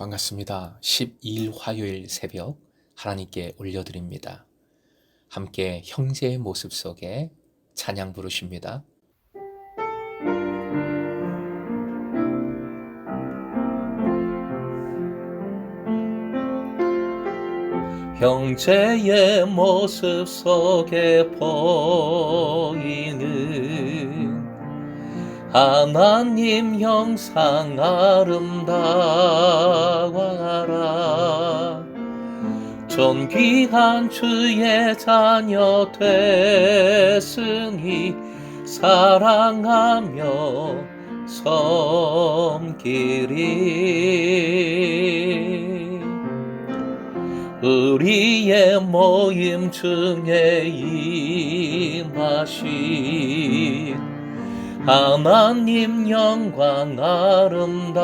반갑습니다. 12일 화요일 새벽 하나님께 올려드립니다. 함께 형제의 모습 속에 찬양 부르십니다. 형제의 모습 속에 보이는 하나님 형상 아름다워라. 존귀한 주의 자녀 됐으니 사랑하며 섬기리. 우리의 모임 중에 임하신 하나님 영광 아름다워라.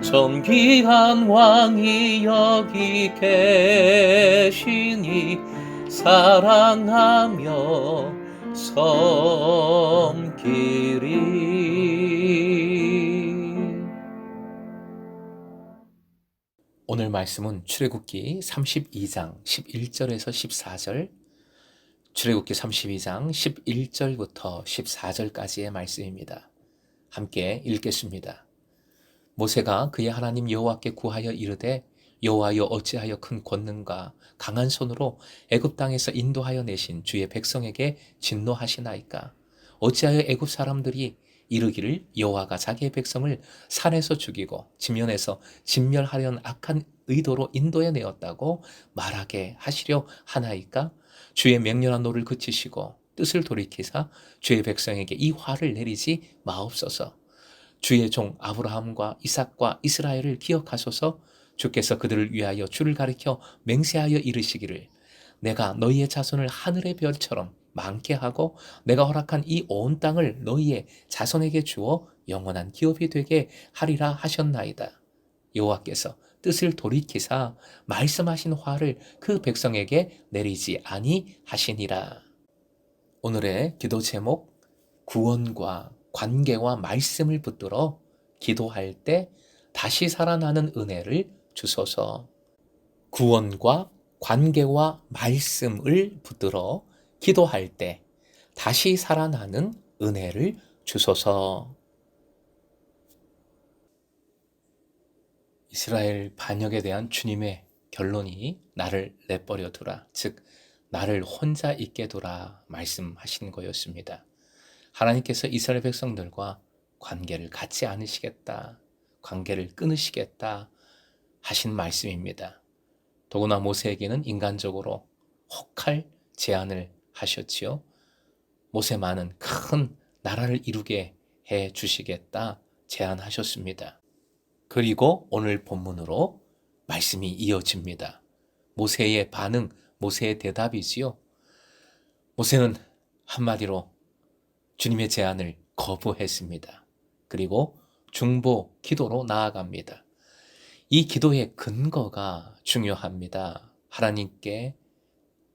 존귀한 왕이 여기 계시니 사랑하며 섬기리. 오늘 말씀은 출애굽기 32장 11절에서 14절, 출애굽기 32장 11절부터 14절까지의 말씀입니다. 함께 읽겠습니다. 모세가 그의 하나님 여호와께 구하여 이르되, 여호와여 어찌하여 큰 권능과 강한 손으로 애굽 땅에서 인도하여 내신 주의 백성에게 진노하시나이까? 어찌하여 애굽 사람들이 이르기를 여호와가 자기의 백성을 산에서 죽이고 지면에서 진멸하려는 악한 의도로 인도해 내었다고 말하게 하시려 하나이까? 주의 맹렬한 노를 그치시고 뜻을 돌이키사 주의 백성에게 이 화를 내리지 마옵소서. 주의 종 아브라함과 이삭과 이스라엘을 기억하소서. 주께서 그들을 위하여 주를 가리켜 맹세하여 이르시기를, 내가 너희의 자손을 하늘의 별처럼 많게 하고 내가 허락한 이 온 땅을 너희의 자손에게 주어 영원한 기업이 되게 하리라 하셨나이다. 여호와께서 뜻을 돌이키사 말씀하신 화를 그 백성에게 내리지 아니하시니라. 오늘의 기도 제목, 구원과 관계와 말씀을 붙들어 기도할 때 다시 살아나는 은혜를 주소서. 구원과 관계와 말씀을 붙들어 기도할 때 다시 살아나는 은혜를 주소서. 이스라엘 반역에 대한 주님의 결론이 나를 내버려 두라, 즉 나를 혼자 있게 두라 말씀하신 거였습니다. 하나님께서 이스라엘 백성들과 관계를 갖지 않으시겠다, 관계를 끊으시겠다 하신 말씀입니다. 더구나 모세에게는 인간적으로 혹할 제안을 하셨지요. 모세만은 큰 나라를 이루게 해 주시겠다 제안하셨습니다. 그리고 오늘 본문으로 말씀이 이어집니다. 모세의 반응, 모세의 대답이지요. 모세는 한마디로 주님의 제안을 거부했습니다. 그리고 중보 기도로 나아갑니다. 이 기도의 근거가 중요합니다. 하나님께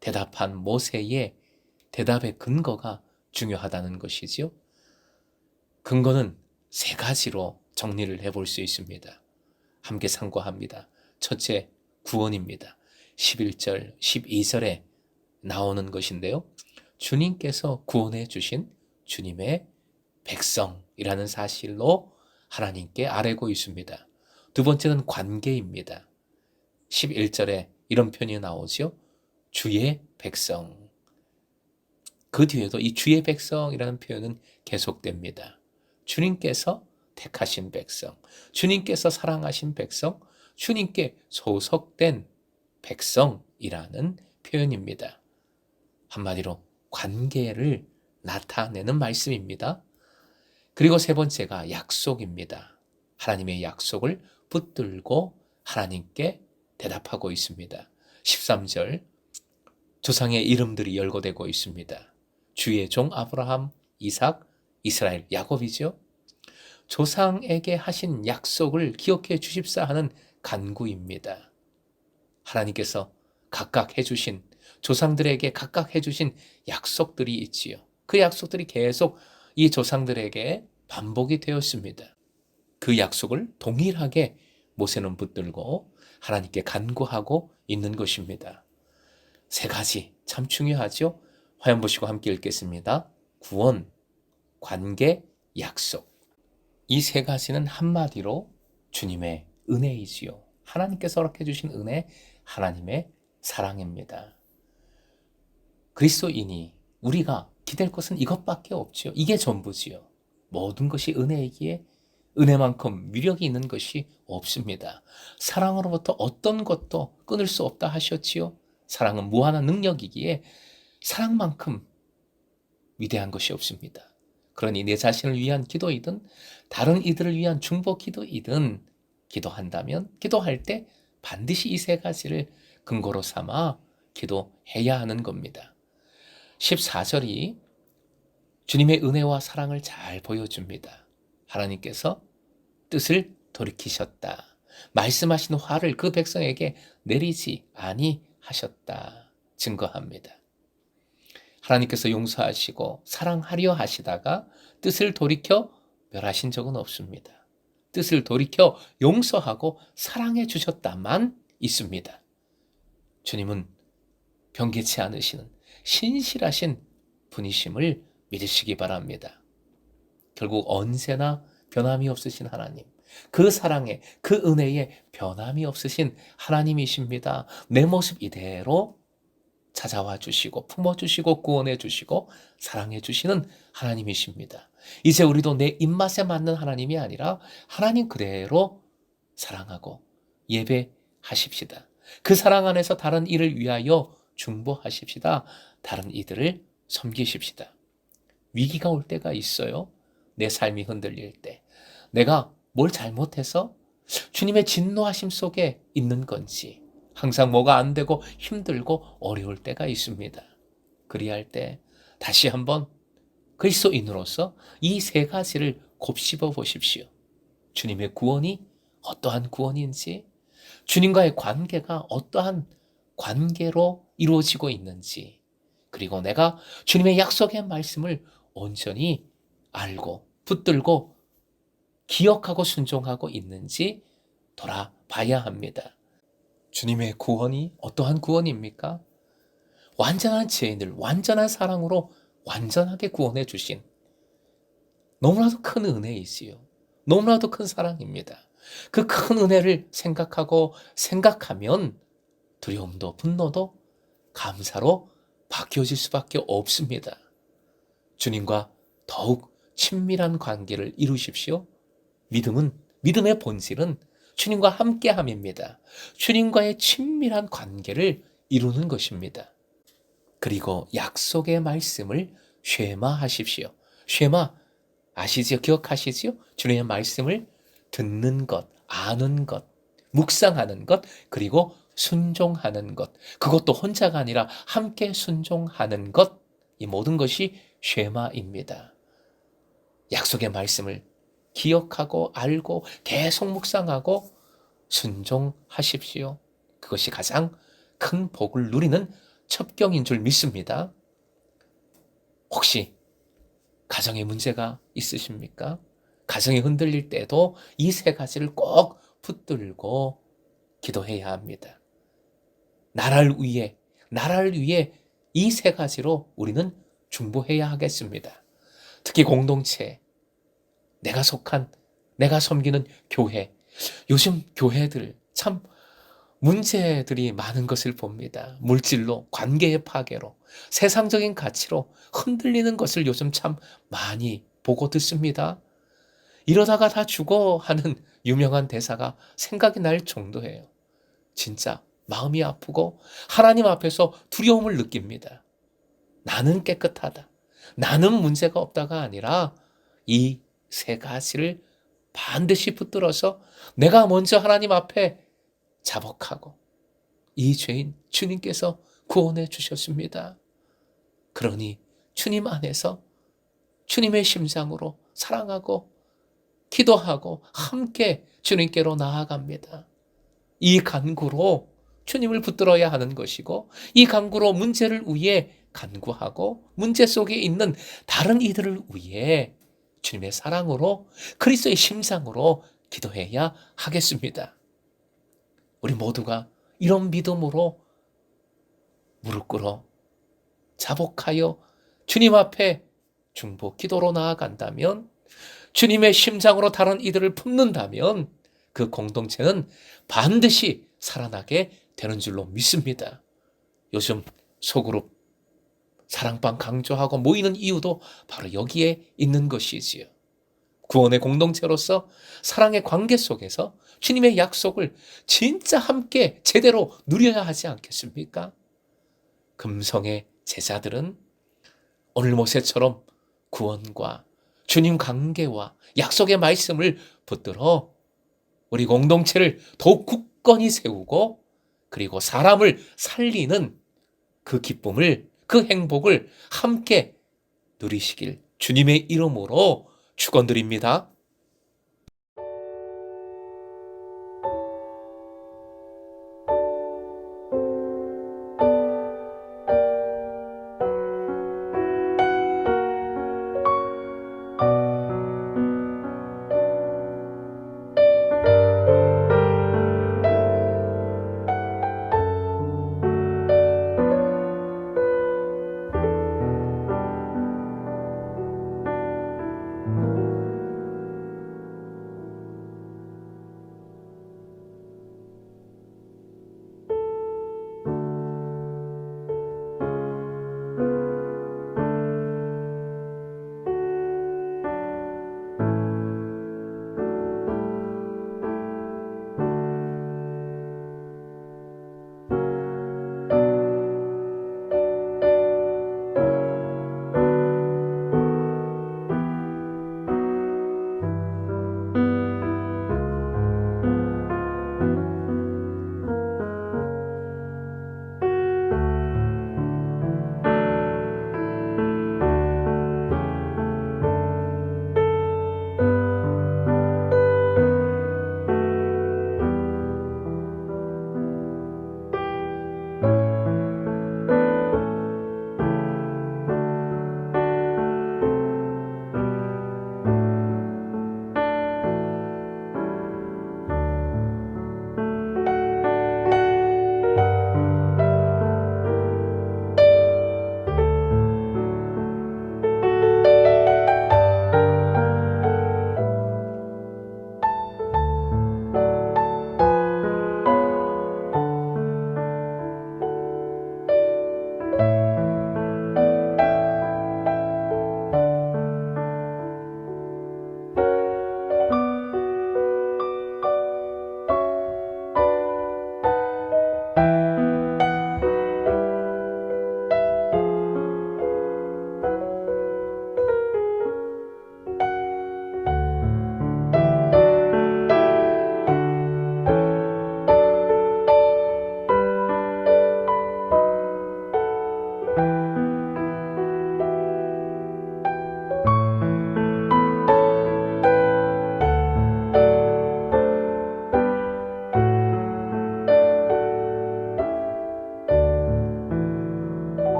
대답한 모세의 대답의 근거가 중요하다는 것이지요. 근거는 세 가지로 정리를 해볼 수 있습니다. 함께 상고합니다. 첫째, 구원입니다. 11절, 12절에 나오는 것인데요. 주님께서 구원해 주신 주님의 백성이라는 사실로 하나님께 아뢰고 있습니다. 두 번째는 관계입니다. 11절에 이런 표현이 나오죠. 주의 백성. 그 뒤에도 이 주의 백성이라는 표현은 계속됩니다. 주님께서 택하신 백성, 주님께서 사랑하신 백성, 주님께 소속된 백성이라는 표현입니다. 한마디로 관계를 나타내는 말씀입니다. 그리고 세 번째가 약속입니다. 하나님의 약속을 붙들고 하나님께 대답하고 있습니다. 13절, 조상의 이름들이 열거되고 있습니다. 주의 종 아브라함, 이삭, 이스라엘, 야곱이죠. 조상에게 하신 약속을 기억해 주십사 하는 간구입니다. 하나님께서 각각 해주신, 조상들에게 각각 해주신 약속들이 있지요. 그 약속들이 계속 이 조상들에게 반복이 되었습니다. 그 약속을 동일하게 모세는 붙들고 하나님께 간구하고 있는 것입니다. 세 가지 참 중요하죠. 화면 보시고 함께 읽겠습니다. 구원, 관계, 약속. 이 세 가지는 한마디로 주님의 은혜이지요. 하나님께서 허락해 주신 은혜, 하나님의 사랑입니다. 그리스도인이 우리가 기댈 것은 이것밖에 없지요. 이게 전부지요. 모든 것이 은혜이기에 은혜만큼 위력이 있는 것이 없습니다. 사랑으로부터 어떤 것도 끊을 수 없다 하셨지요. 사랑은 무한한 능력이기에 사랑만큼 위대한 것이 없습니다. 그러니 내 자신을 위한 기도이든 다른 이들을 위한 중보 기도이든 기도한다면 기도할 때 반드시 이 세 가지를 근거로 삼아 기도해야 하는 겁니다. 14절이 주님의 은혜와 사랑을 잘 보여줍니다. 하나님께서 뜻을 돌이키셨다. 말씀하신 화를 그 백성에게 내리지 아니하셨다. 증거합니다. 하나님께서 용서하시고 사랑하려 하시다가 뜻을 돌이켜 멸하신 적은 없습니다. 뜻을 돌이켜 용서하고 사랑해 주셨다만 있습니다. 주님은 변개치 않으시는 신실하신 분이심을 믿으시기 바랍니다. 결국 언제나 변함이 없으신 하나님, 그 사랑에, 그 은혜에 변함이 없으신 하나님이십니다. 내 모습 이대로 찾아와 주시고 품어주시고 구원해 주시고 사랑해 주시는 하나님이십니다. 이제 우리도 내 입맛에 맞는 하나님이 아니라 하나님 그대로 사랑하고 예배하십시다. 그 사랑 안에서 다른 이를 위하여 중보하십시다. 다른 이들을 섬기십시다. 위기가 올 때가 있어요. 내 삶이 흔들릴 때. 내가 뭘 잘못해서 주님의 진노하심 속에 있는 건지 항상 뭐가 안 되고 힘들고 어려울 때가 있습니다. 그리할 때 다시 한번 그리스도인으로서 이 세 가지를 곱씹어 보십시오. 주님의 구원이 어떠한 구원인지, 주님과의 관계가 어떠한 관계로 이루어지고 있는지, 그리고 내가 주님의 약속의 말씀을 온전히 알고 붙들고 기억하고 순종하고 있는지 돌아봐야 합니다. 주님의 구원이 어떠한 구원입니까? 완전한 죄인을 완전한 사랑으로 완전하게 구원해 주신 너무나도 큰 은혜이지요. 너무나도 큰 사랑입니다. 그 큰 은혜를 생각하면 두려움도 분노도 감사로 바뀌어질 수밖에 없습니다. 주님과 더욱 친밀한 관계를 이루십시오. 믿음의 본질은 주님과 함께함입니다. 주님과의 친밀한 관계를 이루는 것입니다. 그리고 약속의 말씀을 쉐마하십시오. 쉐마 아시죠? 기억하시죠? 주님의 말씀을 듣는 것, 아는 것, 묵상하는 것, 그리고 순종하는 것. 그것도 혼자가 아니라 함께 순종하는 것. 이 모든 것이 쉐마입니다. 약속의 말씀을 기억하고 알고 계속 묵상하고 순종하십시오. 그것이 가장 큰 복을 누리는 첩경인 줄 믿습니다. 혹시 가정에 문제가 있으십니까? 가정이 흔들릴 때도 이 세 가지를 꼭 붙들고 기도해야 합니다. 나라를 위해 이 세 가지로 우리는 중보해야 하겠습니다. 특히 공동체, 내가 섬기는 교회. 요즘 교회들 참 문제들이 많은 것을 봅니다. 물질로, 관계의 파괴로, 세상적인 가치로 흔들리는 것을 요즘 참 많이 보고 듣습니다. 이러다가 다 죽어 하는 유명한 대사가 생각이 날 정도예요. 진짜 마음이 아프고 하나님 앞에서 두려움을 느낍니다. 나는 깨끗하다. 나는 문제가 없다가 아니라 이 세 가지를 반드시 붙들어서 내가 먼저 하나님 앞에 자복하고 이 죄인 주님께서 구원해 주셨습니다. 그러니 주님 안에서 주님의 심장으로 사랑하고 기도하고 함께 주님께로 나아갑니다. 이 간구로 주님을 붙들어야 하는 것이고 이 간구로 문제를 위해 간구하고 문제 속에 있는 다른 이들을 위해 주님의 사랑으로 그리스도의 심장으로 기도해야 하겠습니다. 우리 모두가 이런 믿음으로 무릎 꿇어 자복하여 주님 앞에 중보 기도로 나아간다면, 주님의 심장으로 다른 이들을 품는다면 그 공동체는 반드시 살아나게 되는 줄로 믿습니다. 요즘 소그룹 사랑방 강조하고 모이는 이유도 바로 여기에 있는 것이지요. 구원의 공동체로서 사랑의 관계 속에서 주님의 약속을 진짜 함께 제대로 누려야 하지 않겠습니까? 금성의 제자들은 오늘 모세처럼 구원과 주님 관계와 약속의 말씀을 붙들어 우리 공동체를 더욱 굳건히 세우고, 그리고 사람을 살리는 그 기쁨을, 그 행복을 함께 누리시길 주님의 이름으로 축원드립니다.